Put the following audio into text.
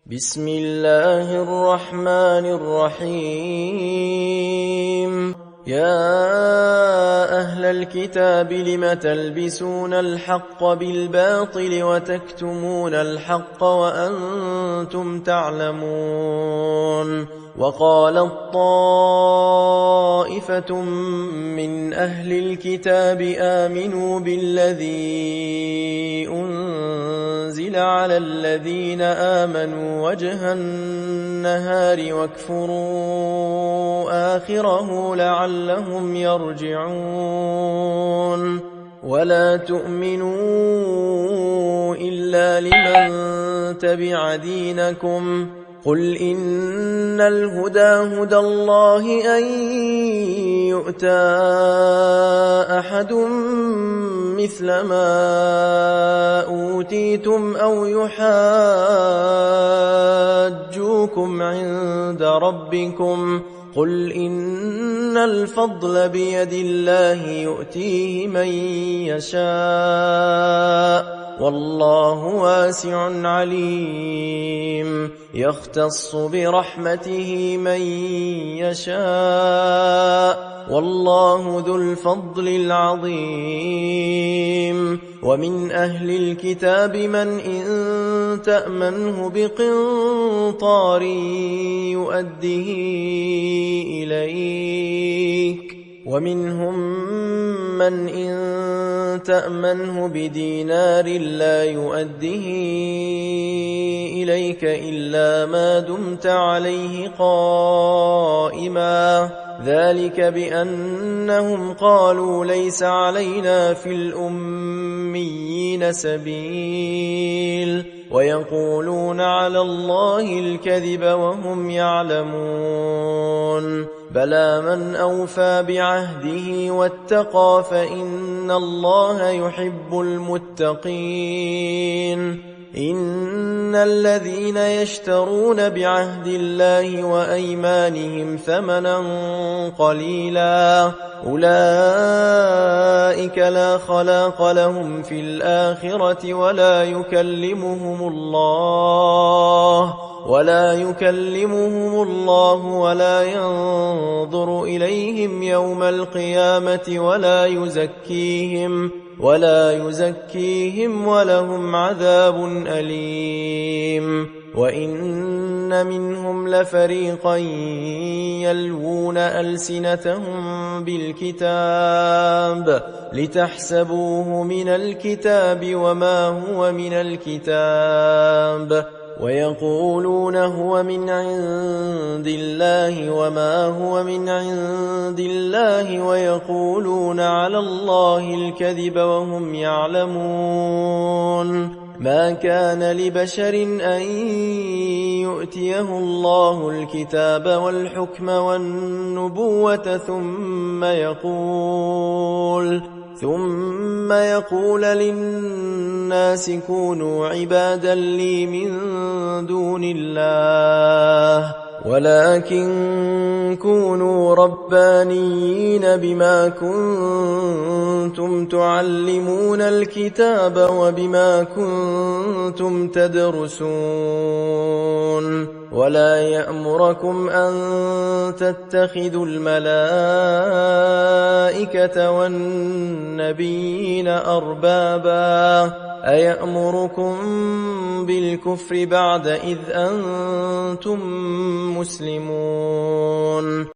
بسم الله الرحمن الرحيم يا أهل الكتاب لم تلبسون الحق بالباطل وتكتمون الحق وأنتم تعلمون وقالت طائفة من أهل الكتاب آمنوا بالذي أنزل على الذين آمنوا وجه النهار واكفروا آخره لعلهم يرجعون ولا تؤمنوا إلا لمن تبع دينكم قل إن الهدى هدى الله أن يؤتى أحد مثل ما أوتيتم أو يحاجوكم عند ربكم قل إن الفضل بيد الله يؤتيه من يشاء والله واسع عليم يختص برحمته من يشاء والله ذو الفضل العظيم ومن أهل الكتاب من إن تأمنه بقنطار يؤده إليك ومنهم من إن تأمنه بدينار لا يؤده إليك إلا ما دمت عليه قائما ذلك بأنهم قالوا ليس علينا في الأميين سبيل ويقولون على الله الكذب وهم يعلمون بلى من أوفى بعهده واتقى فإن الله يحب المتقين إن الذين يشترون بعهد الله وأيمانهم ثمنا قليلا أولئك لا خلاق لهم في الآخرة ولا يكلمهم الله ولا ينظر إليهم يوم القيامة ولا يزكيهم ولهم عذاب أليم وإن منهم لفريقا يلوون ألسنتهم بالكتاب لتحسبوه من الكتاب وما هو من الكتاب ويقولون هو من عند الله وما هو من عند الله ويقولون على الله الكذب وهم يعلمون ما كان لبشر أن يؤتيه الله الكتاب والحكم والنبوة ثم يقول للناس كونوا عبادا لي من دون الله ولكن كونوا ربانيين بما كنتم تعلمون الكتاب وبما كنتم تدرسون ولا يأمركم أن تتخذوا الملائكة والنبيين أربابا أيأمركم بالكفر بعد إذ أنتم مسلمون